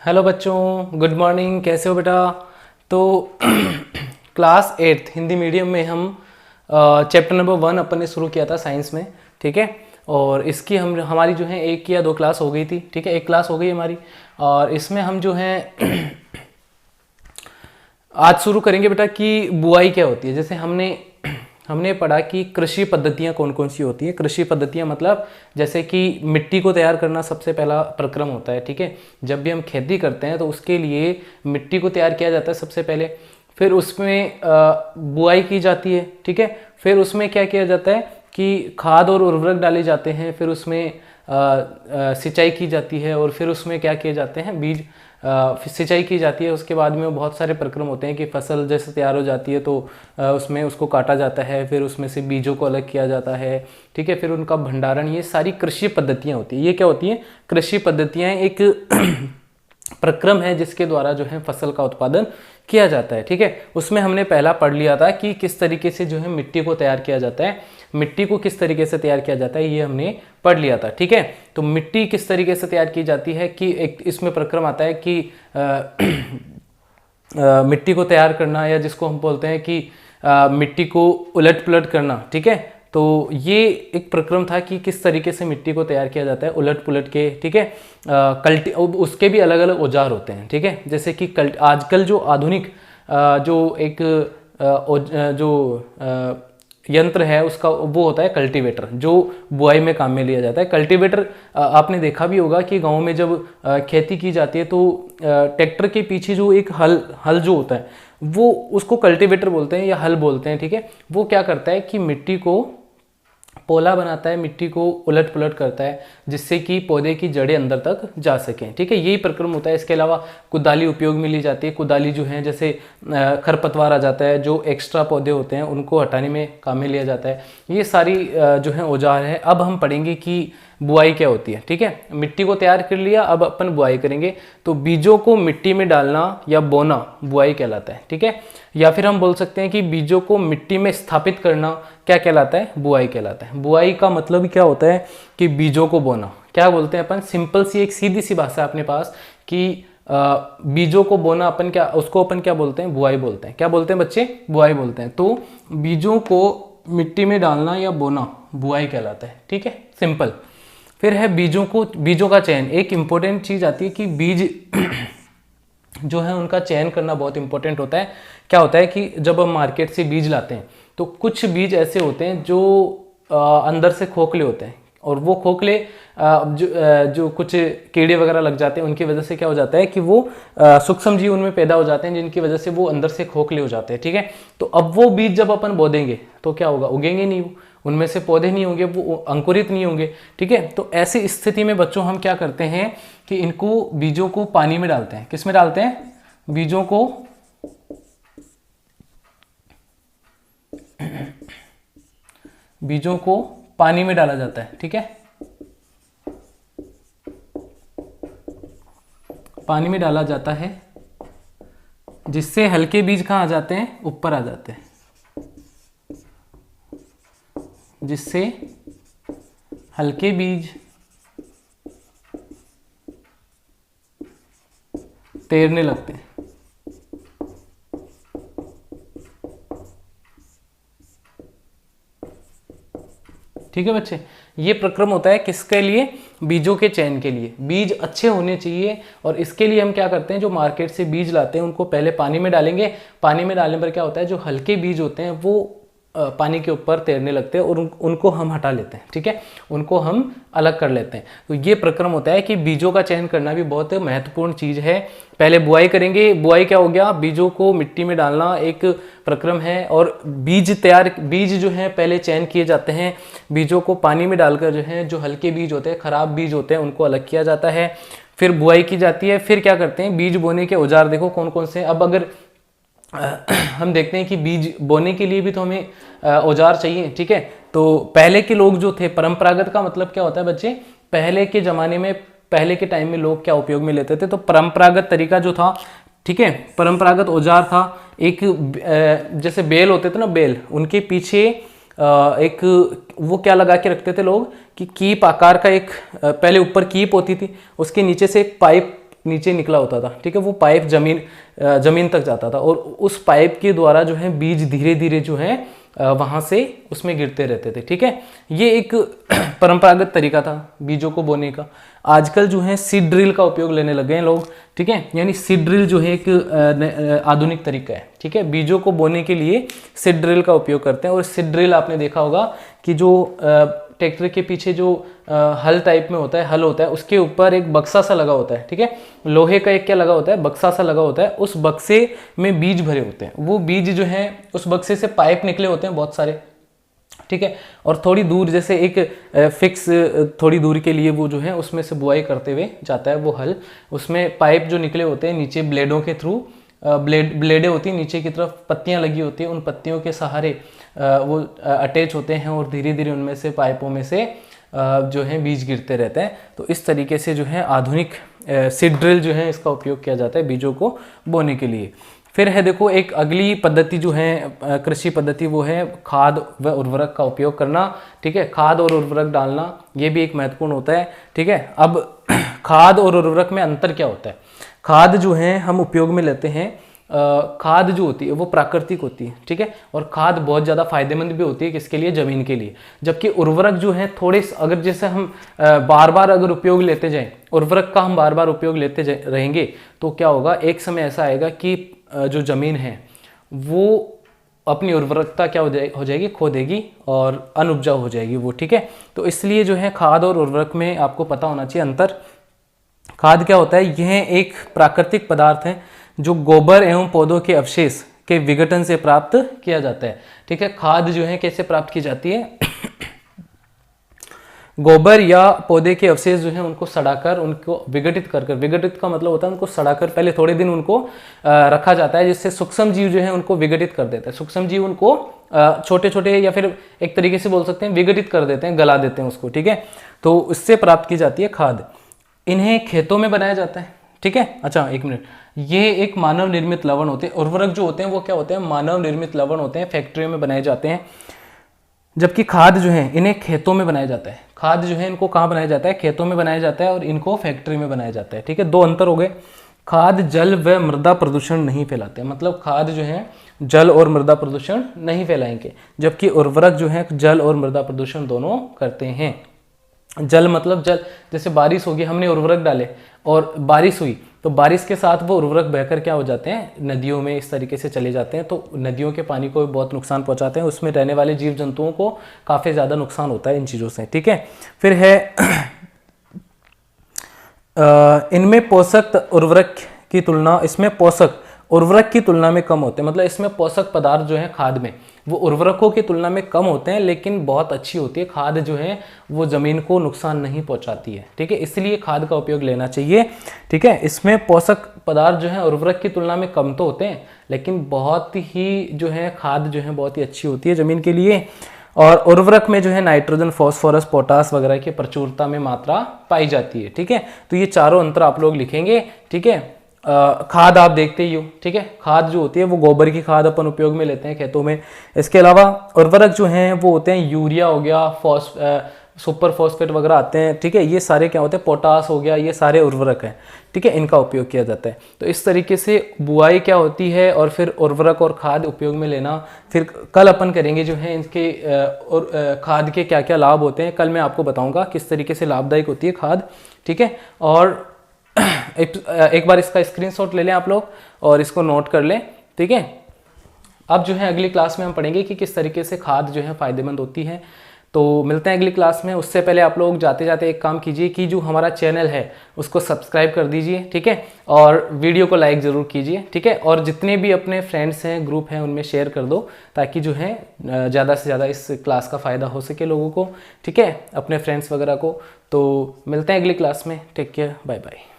Hello बच्चों, good morning. कैसे हो बेटा? तो क्लास 8 हिंदी मीडियम में हम चैप्टर नंबर 1 अपन ने शुरू किया था साइंस में। ठीक है, और इसकी हमारी जो है 1 या 2 क्लास हो गई थी। ठीक है, 1 क्लास हो गई हमारी, और इसमें हम जो है आज शुरू करेंगे बेटा कि बुआई क्या होती है। जैसे हमने हमने पढ़ा कि कृषि पद्धतियाँ कौन कौन सी होती हैं। कृषि पद्धतियाँ मतलब जैसे कि मिट्टी को तैयार करना सबसे पहला प्रक्रम होता है। ठीक है, जब भी हम खेती करते हैं तो उसके लिए मिट्टी को तैयार किया जाता है सबसे पहले, फिर उसमें बुआई की जाती है। ठीक है, फिर उसमें क्या किया जाता है कि खाद और उर्वरक डाले जाते हैं, फिर उसमें सिंचाई की जाती है, और फिर उसमें क्या किए जाते हैं, बीज सिंचाई की जाती है। उसके बाद में बहुत सारे प्रक्रम होते हैं कि फसल जैसे तैयार हो जाती है तो उसमें उसको काटा जाता है, फिर उसमें से बीजों को अलग किया जाता है। ठीक है, फिर उनका भंडारण, ये सारी कृषि पद्धतियाँ होती हैं। ये क्या होती हैं? कृषि पद्धतियाँ एक प्रक्रम है जिसके द्वारा जो है फसल का उत्पादन किया जाता है। ठीक है, उसमें हमने पहला पढ़ लिया था कि किस तरीके से जो है मिट्टी को तैयार किया जाता है, मिट्टी को किस तरीके से तैयार किया जाता है, ये हमने पढ़ लिया था। ठीक है, तो मिट्टी किस तरीके से तैयार की जाती है कि एक इसमें प्रक्रम आता है कि मिट्टी को तैयार करना, या जिसको हम बोलते हैं कि मिट्टी को उलट पुलट करना। ठीक है, तो ये एक प्रक्रम था कि किस तरीके से मिट्टी को तैयार किया जाता है उलट पुलट के। ठीक है, उसके भी अलग अलग औजार होते हैं। ठीक है, जैसे कि आजकल जो आधुनिक जो एक यंत्र है उसका वो होता है कल्टीवेटर, जो बुआई में काम में लिया जाता है। कल्टीवेटर आपने देखा भी होगा कि गांव में जब खेती की जाती है तो ट्रैक्टर के पीछे जो एक हल जो होता है वो उसको कल्टीवेटर बोलते हैं या हल बोलते हैं। ठीक है, वो क्या करता है कि मिट्टी को पोला बनाता है, मिट्टी को उलट पुलट करता है, जिससे कि पौधे की जड़ें अंदर तक जा सकें। ठीक है, यही प्रक्रम होता है। इसके अलावा कुदाली उपयोग में ली जाती है। कुदाली जो है, जैसे खरपतवार आ जाता है, जो एक्स्ट्रा पौधे होते हैं उनको हटाने में काम में लिया जाता है। ये सारी जो है औजार है। अब हम पढ़ेंगे कि बुआई क्या होती है। ठीक है, मिट्टी को तैयार कर लिया, अब अपन बुआई करेंगे। तो बीजों को मिट्टी में डालना या बोना बुआई कहलाता है। ठीक है, या फिर हम बोल सकते हैं कि बीजों को मिट्टी में स्थापित करना क्या कहलाता है? बुआई कहलाता है। बुआई का मतलब क्या होता है कि बीजों को बोना। क्या बोलते हैं अपन? सिंपल सी एक सीधी सी भाषा अपने पास कि बीजों को बोना, अपन क्या उसको अपन क्या बोलते हैं? बुआई बोलते हैं। क्या बोलते हैं बच्चे? बुआई बोलते हैं। तो बीजों को मिट्टी में डालना या बोना बुआई कहलाता है। ठीक है, सिंपल। फिर है बीजों का चयन। एक इंपॉर्टेंट चीज आती है कि बीज जो है उनका चयन करना बहुत इंपॉर्टेंट होता है। क्या होता है कि जब हम मार्केट से बीज लाते हैं तो कुछ बीज ऐसे होते हैं जो अंदर से खोखले होते हैं, और वो खोखले जो कुछ कीड़े वगैरह लग जाते हैं उनकी वजह से क्या हो जाता है कि वो सूक्ष्म जीव उनमें पैदा हो जाते हैं, जिनकी वजह से वो अंदर से खोखले हो जाते हैं। ठीक है, तो अब वो बीज जब अपन बो देंगे तो क्या होगा? उगेंगे नहीं, वो उनमें से पौधे नहीं होंगे, वो अंकुरित नहीं होंगे। ठीक है, तो ऐसी स्थिति में बच्चों हम क्या करते हैं कि इनको बीजों को पानी में डालते हैं। किस में डालते हैं? बीजों को पानी में डाला जाता है। ठीक है, पानी में डाला जाता है, जिससे हल्के बीज कहाँ आ जाते हैं? ऊपर आ जाते हैं, जिससे हल्के बीज तैरने लगते हैं। ठीक है बच्चे, ये प्रक्रम होता है किसके लिए? बीजों के चयन के लिए। बीज अच्छे होने चाहिए, और इसके लिए हम क्या करते हैं, जो मार्केट से बीज लाते हैं उनको पहले पानी में डालेंगे। पानी में डालने पर क्या होता है, जो हल्के बीज होते हैं वो पानी के ऊपर तैरने लगते हैं, और उनको हम हटा लेते हैं। ठीक है, उनको हम अलग कर लेते हैं। तो ये प्रक्रम होता है कि बीजों का चयन करना भी बहुत महत्वपूर्ण चीज़ है। पहले बुआई करेंगे। बुआई क्या हो गया? बीजों को मिट्टी में डालना एक प्रक्रम है, और बीज जो है पहले चयन किए जाते हैं। बीजों को पानी में डालकर जो है, जो हल्के बीज होते हैं, खराब बीज होते हैं, उनको अलग किया जाता है। फिर बुआई की जाती है। फिर क्या करते हैं? बीज बोने के औजार देखो कौन कौन से। अब अगर हम देखते हैं कि बीज बोने के लिए भी तो हमें औजार चाहिए। ठीक है, तो पहले के लोग जो थे, परंपरागत का मतलब क्या होता है बच्चे? पहले के ज़माने में, पहले के टाइम में लोग क्या उपयोग में लेते थे? तो परंपरागत तरीका जो था, ठीक है, परंपरागत औजार था एक, जैसे बेल होते थे ना, बेल, उनके पीछे एक वो क्या लगा के रखते थे लोग कि कीप आकार का एक, पहले ऊपर कीप होती थी, उसके नीचे से एक पाइप नीचे निकला होता था, ठीक है, वो पाइप जमीन तक जाता था और उस पाइप के द्वारा जो है बीज धीरे धीरे जो है वहाँ से उसमें गिरते रहते थे, ठीक है। ये एक परंपरागत तरीका था बीजों को बोने का। आजकल जो है सीड ड्रिल का उपयोग लेने लगे हैं लोग, ठीक है, यानी सीड ड्रिल जो है एक आधुनिक तरीका है, ठीक है। बीजों को बोने के लिए सीड ड्रिल का उपयोग करते हैं और सीड ड्रिल आपने देखा होगा कि जो ट्रैक्टर के पीछे जो हल टाइप में होता है, हल होता है, उसके ऊपर एक बक्सा सा लगा होता है, ठीक है, लोहे का एक क्या लगा होता है, बक्सा सा लगा होता है, उस बक्से में बीज भरे होते हैं। वो बीज जो है उस बक्से से पाइप निकले होते हैं बहुत सारे, ठीक है, और थोड़ी दूर जैसे एक फिक्स थोड़ी दूरी के लिए वो जो है उसमें से बुआई करते हुए जाता है वो हल। उसमें पाइप जो निकले होते हैं नीचे ब्लेडों के थ्रू, ब्लेडें होती हैं नीचे की तरफ, पत्तियां लगी होती हैं, उन पत्तियों के सहारे वो अटैच होते हैं और धीरे धीरे उनमें से पाइपों में से जो है बीज गिरते रहते हैं। तो इस तरीके से जो है आधुनिक सीड ड्रिल जो है इसका उपयोग किया जाता है बीजों को बोने के लिए। फिर है देखो एक अगली पद्धति जो है कृषि पद्धति, वो है खाद व उर्वरक का उपयोग करना, ठीक है, खाद और उर्वरक डालना, ये भी एक महत्वपूर्ण होता है, ठीक है। अब खाद और उर्वरक में अंतर क्या होता है? खाद जो है हम उपयोग में लेते हैं, खाद जो होती है वो प्राकृतिक होती है, ठीक है, और खाद बहुत ज़्यादा फायदेमंद भी होती है किसके लिए? जमीन के लिए। जबकि उर्वरक जो है थोड़े अगर जैसे हम बार बार अगर उपयोग लेते जाएं, उर्वरक का हम बार बार उपयोग लेते रहेंगे तो क्या होगा, एक समय ऐसा आएगा कि जो ज़मीन है वो अपनी उर्वरकता क्या हो जाएगी, खो देगी और अनउपजाऊ हो जाएगी वो, ठीक है। तो इसलिए जो है खाद और उर्वरक में आपको पता होना चाहिए अंतर। खाद क्या होता है? यह एक प्राकृतिक पदार्थ है जो गोबर एवं पौधों के अवशेष के विघटन से प्राप्त किया जाता है, ठीक है। खाद जो है कैसे प्राप्त की जाती है? गोबर या पौधे के अवशेष जो है उनको सड़ाकर, उनको विघटित कर, विघटित का मतलब होता है उनको सड़ाकर पहले थोड़े दिन उनको रखा जाता है, जिससे सूक्ष्म जीव जो है उनको विघटित कर देता है। सूक्ष्म जीव उनको छोटे छोटे या फिर एक तरीके से बोल सकते हैं विघटित कर देते हैं, गला देते हैं उसको, ठीक है। तो इससे प्राप्त की जाती है खाद। इन्हें खेतों में बनाया जाता है, ठीक है। अच्छा एक मिनट, ये एक मानव निर्मित लवण होते हैं। उर्वरक जो होते हैं वो क्या होते हैं? मानव निर्मित लवण होते हैं, फैक्ट्रियों में बनाए जाते हैं। जबकि खाद जो है इन्हें खेतों में बनाया जाता है। खाद जो है इनको कहाँ बनाया जाता है? खेतों में बनाया जाता है और इनको फैक्ट्री में बनाया जाता है, ठीक है। दो अंतर हो गए। खाद जल व मृदा प्रदूषण नहीं फैलाते, मतलब खाद जो है जल और मृदा प्रदूषण नहीं फैलाएंगे, जबकि उर्वरक जो है जल और मृदा प्रदूषण दोनों करते हैं। जल मतलब जल, जैसे बारिश होगी, हमने उर्वरक डाले और बारिश हुई तो बारिश के साथ वो उर्वरक बहकर क्या हो जाते हैं? नदियों में इस तरीके से चले जाते हैं। तो नदियों के पानी को भी बहुत नुकसान पहुंचाते हैं, उसमें रहने वाले जीव जंतुओं को काफ़ी ज़्यादा नुकसान होता है इन चीज़ों से, ठीक है। फिर है इनमें पोषक उर्वरक की तुलना, इसमें पोषक उर्वरक की तुलना में कम होते हैं, मतलब इसमें पोषक पदार्थ जो है खाद में वो उर्वरकों की तुलना में कम होते हैं, लेकिन बहुत अच्छी होती है। खाद जो है वो ज़मीन को नुकसान नहीं पहुंचाती है, ठीक है, इसलिए खाद का उपयोग लेना चाहिए, ठीक है। इसमें पोषक पदार्थ जो है उर्वरक की तुलना में कम तो होते हैं, लेकिन बहुत ही जो है खाद जो है बहुत ही अच्छी होती है ज़मीन के लिए। और उर्वरक में जो है नाइट्रोजन, फास्फोरस, पोटास वगैरह की प्रचुरता में मात्रा पाई जाती है, ठीक है। तो ये चारों अंतर आप लोग लिखेंगे, ठीक है। खाद आप देखते ही हो, ठीक है। खाद जो होती है वो गोबर की खाद अपन उपयोग में लेते हैं खेतों में। इसके अलावा उर्वरक जो हैं वो होते हैं यूरिया हो गया, सुपर फॉस्फेट वगैरह आते हैं, ठीक है। ये सारे क्या होते हैं? पोटास हो गया, ये सारे उर्वरक हैं, ठीक है, इनका उपयोग किया जाता है। तो इस तरीके से बुआई क्या होती है और फिर उर्वरक और खाद उपयोग में लेना। फिर कल अपन करेंगे जो है इनके और खाद के क्या क्या लाभ होते हैं, कल मैं आपको बताऊँगा किस तरीके से लाभदायक होती है खाद, ठीक है। और एक बार इसका स्क्रीनशॉट ले लें आप लोग और इसको नोट कर लें, ठीक है। अब जो है अगली क्लास में हम पढ़ेंगे कि किस तरीके से खाद जो है फायदेमंद होती है। तो मिलते हैं अगली क्लास में। उससे पहले आप लोग जाते जाते एक काम कीजिए कि जो हमारा चैनल है उसको सब्सक्राइब कर दीजिए, ठीक है, और वीडियो को लाइक ज़रूर कीजिए, ठीक है। और जितने भी अपने फ्रेंड्स हैं, ग्रुप हैं, उनमें शेयर कर दो ताकि जो है ज़्यादा से ज़्यादा इस क्लास का फ़ायदा हो सके लोगों को, ठीक है, अपने फ्रेंड्स वगैरह को। तो मिलते हैं अगली क्लास में। Take care, bye bye.